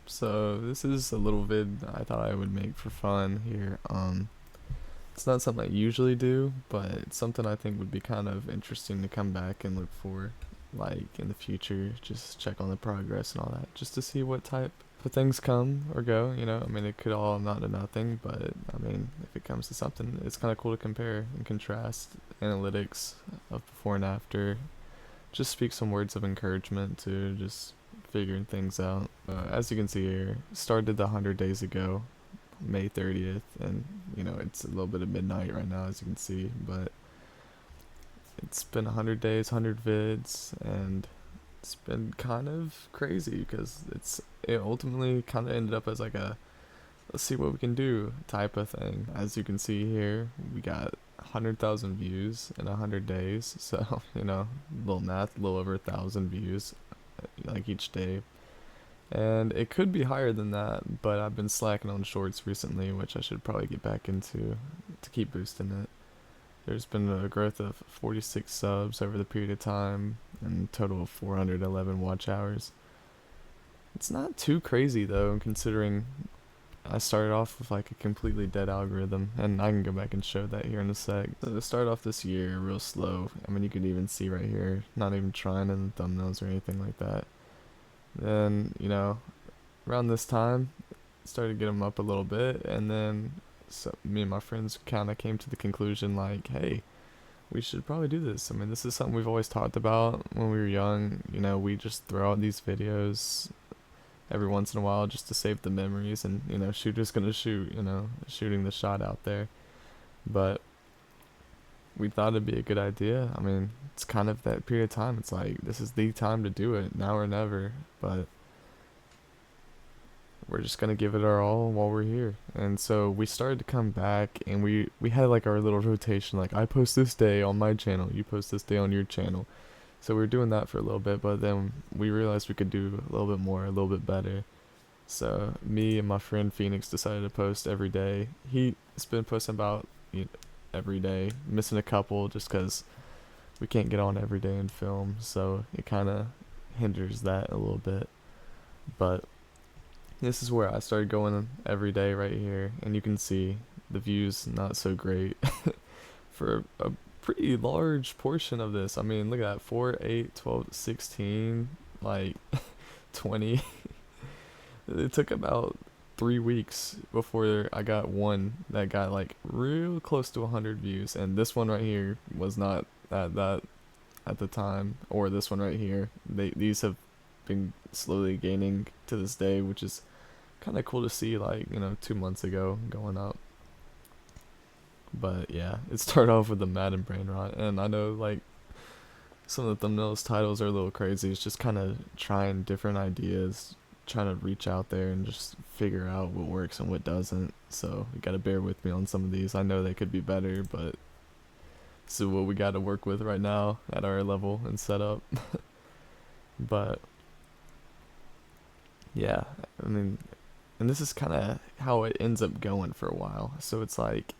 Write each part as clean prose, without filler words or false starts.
So this is a little vid I thought I would make for fun here. It's not something I usually do, but it's something I think would be kind of interesting to come back and look for, like in the future. Just check on the progress and all that, just to see what type of things come or go. I mean, it could all amount to nothing, but I mean, if it comes to something, it's kind of cool to compare and contrast analytics of before and after. Just speak some words of encouragement to just figuring things out. As you can see here, started the 100 days ago, May 30th, and it's a little bit of midnight right now, as you can see, but it's been 100 days, 100 vids, and it's been kind of crazy because it ultimately kind of ended up as like a let's see what we can do type of thing. As you can see here, we got 100,000 views in 100 days, so little math, a little over 1,000 views like each day. And it could be higher than that, but I've been slacking on shorts recently, which I should probably get back into to keep boosting it. There's been a growth of 46 subs over the period of time, and a total of 411 watch hours. It's not too crazy though, considering I started off with like a completely dead algorithm, and I can go back and show that here in a sec. So to start off this year, real slow. I mean, you could even see right here, not even trying in the thumbnails or anything like that. Then, around this time, started getting them up a little bit, and then me and my friends kind of came to the conclusion like, hey, we should probably do this. I mean, this is something we've always talked about when we were young. We just throw out these videos every once in a while just to save the memories, and shooter's gonna shoot, shooting the shot out there. But we thought it'd be a good idea. I mean, it's kind of that period of time. It's like this is the time to do it, now or never. But we're just gonna give it our all while we're here. And so we started to come back, and we had like our little rotation. Like, I post this day on my channel, you post this day on your channel. So we were doing that for a little bit, but then we realized we could do a little bit more, a little bit better. So me and my friend Phoenix decided to post every day. He's been posting about every day, missing a couple just because we can't get on every day and film, so it kind of hinders that a little bit. But this is where I started going every day right here, and you can see the views not so great for a pretty large portion of this. I mean, look at that, 4, 8, 12, 16, like 20. It took about 3 weeks before I got one that got like real close to 100 views, and this one right here was not at that at the time, or this one right here. These have been slowly gaining to this day, which is kind of cool to see. Like 2 months ago, going up. But yeah, it started off with the Madden brain rot, and I know like some of the thumbnails titles are a little crazy. It's just kind of trying different ideas, trying to reach out there and just figure out what works and what doesn't. So you gotta bear with me on some of these. I know they could be better, but this is what we gotta work with right now at our level and setup. But yeah, I mean, and this is kind of how it ends up going for a while. So it's like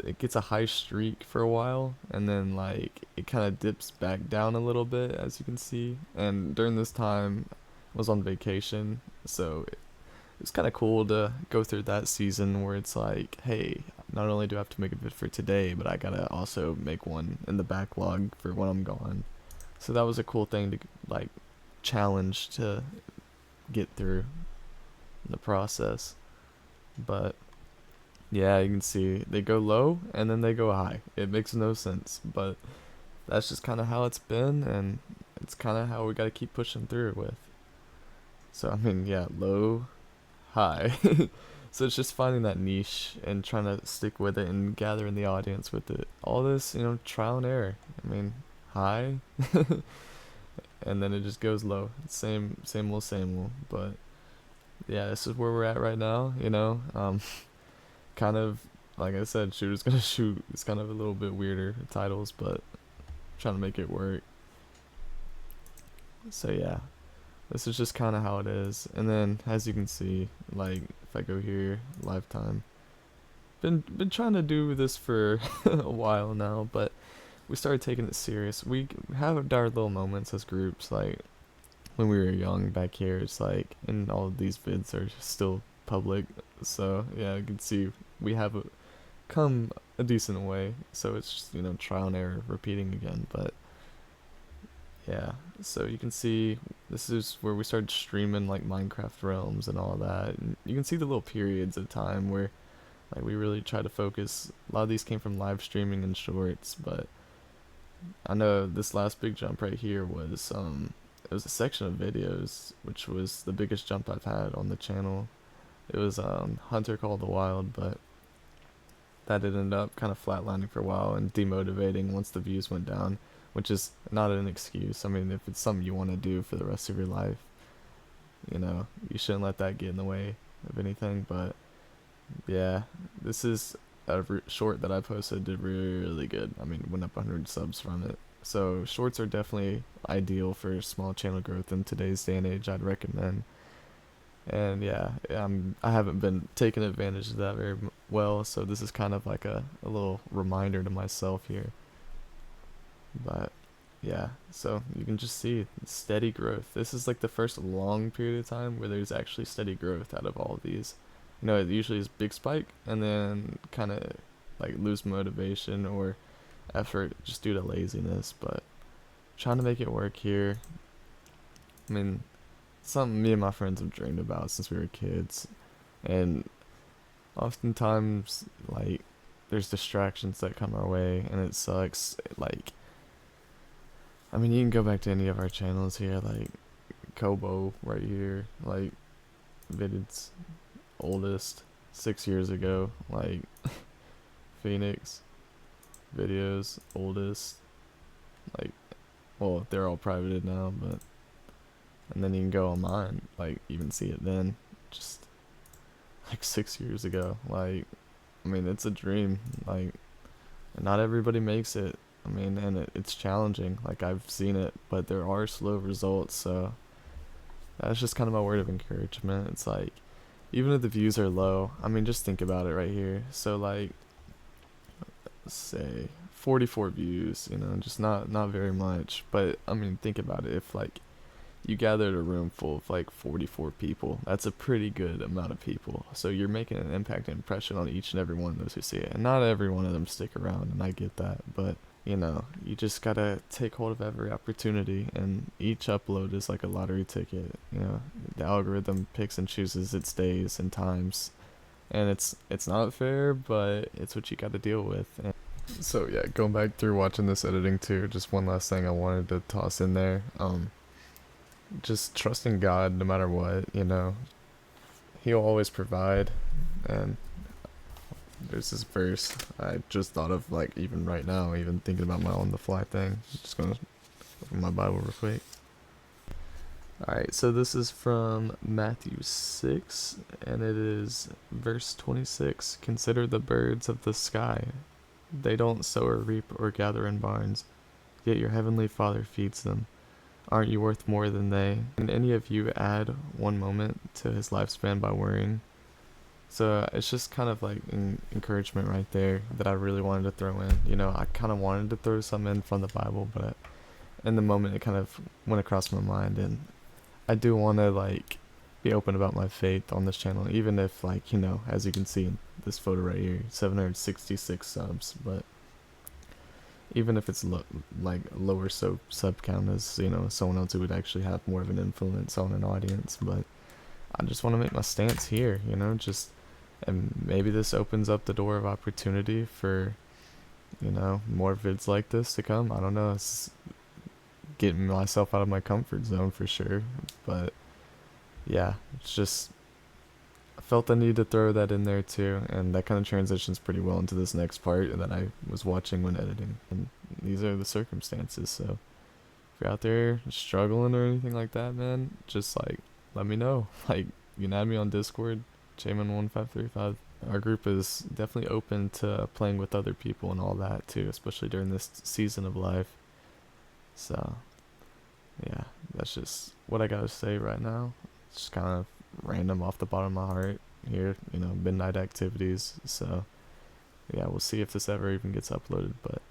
it gets a high streak for a while, and then like it kind of dips back down a little bit, as you can see. And during this time I was on vacation, so it was kind of cool to go through that season where it's like, hey, not only do I have to make a vid for today, but I gotta also make one in the backlog for when I'm gone. So that was a cool thing to like challenge to get through the process. But yeah, you can see they go low and then they go high. It makes no sense, but that's just kind of how it's been, and it's kind of how we got to keep pushing through with. So I mean, yeah, low, high. So it's just finding that niche and trying to stick with it and gathering the audience with it. All this, trial and error. I mean, high, and then it just goes low. Same old, same old. But yeah, this is where we're at right now. Kind of like I said, shooter's gonna shoot. It's kind of a little bit weirder titles, but trying to make it work. So yeah, this is just kind of how it is. And then as you can see, like if I go here, lifetime. Been trying to do this for a while now, but we started taking it serious. We have our little moments as groups, like when we were young back here. It's like, and all of these vids are still public. So yeah, you can see we have come a decent way. So it's just, trial and error, repeating again. But yeah, so you can see this is where we started streaming like Minecraft Realms and all that. And you can see the little periods of time where like we really try to focus. A lot of these came from live streaming and shorts, but I know this last big jump right here was it was a section of videos, which was the biggest jump I've had on the channel. It was Hunter Call the Wild, but that ended up kind of flatlining for a while and demotivating once the views went down, which is not an excuse. I mean, if it's something you want to do for the rest of your life, you shouldn't let that get in the way of anything. But yeah, this is a short that I posted, did really good. I mean, went up 100 subs from it. So shorts are definitely ideal for small channel growth in today's day and age. I'd recommend. And yeah, I haven't been taking advantage of that very well, so this is kind of like a little reminder to myself here. But yeah, so you can just see steady growth. This is like the first long period of time where there's actually steady growth out of all of these. It usually is big spike and then kind of like lose motivation or effort just due to laziness, but trying to make it work here. I mean, something me and my friends have dreamed about since we were kids, and oftentimes like there's distractions that come our way and it sucks. Like, I mean, you can go back to any of our channels here, like Kobo right here, like Vidid's oldest 6 years ago, like Phoenix videos oldest, like, well, they're all privated now, but and then you can go on mine, like even see it then, just like 6 years ago. Like, I mean, it's a dream, like, not everybody makes it. I mean, and it's challenging, like I've seen it, but there are slow results. So that's just kind of my word of encouragement. It's like, even if the views are low, I mean, just think about it right here. So like, say 44 views, just not very much. But I mean, think about it. If like you gathered a room full of like 44 people, that's a pretty good amount of people. So you're making an impact and impression on each and every one of those who see it. And not every one of them stick around, and I get that. But you just gotta take hold of every opportunity, and each upload is like a lottery ticket. The algorithm picks and chooses its days and times, and it's not fair, but it's what you gotta deal with. And so yeah, going back through watching this editing too, just one last thing I wanted to toss in there. Just trusting God no matter what, He'll always provide. And there's this verse I just thought of, like, even right now, even thinking about my on the fly thing. I'm just gonna open my Bible real quick. Alright, so this is from Matthew 6, and it is verse 26. Consider the birds of the sky. They don't sow or reap or gather in barns, yet your heavenly Father feeds them. Aren't you worth more than they? Can any of you add one moment to his lifespan by worrying? So it's just kind of like an encouragement right there that I really wanted to throw in. I kind of wanted to throw something in from the Bible, but in the moment it kind of went across my mind, and I do want to like be open about my faith on this channel, even if, like, as you can see in this photo right here, 766 subs, but even if it's like lower sub count as someone else who would actually have more of an influence on an audience. But I just want to make my stance here, just, and maybe this opens up the door of opportunity for more vids like this to come. I don't know, it's getting myself out of my comfort zone for sure. But yeah, it's just, I felt the need to throw that in there too, and that kind of transitions pretty well into this next part that I was watching when editing. And these are the circumstances, so if you're out there struggling or anything like that, man, just like let me know. Like, you can add me on Discord, Jamin1535. Our group is definitely open to playing with other people and all that too, especially during this season of life. So yeah, that's just what I gotta say right now. It's just kind of random off the bottom of my heart here, midnight activities. So yeah, we'll see if this ever even gets uploaded. But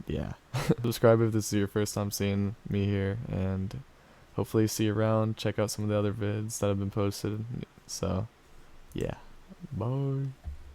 yeah, subscribe if this is your first time seeing me here, and hopefully see you around. Check out some of the other vids that have been posted. So, yeah. Bye.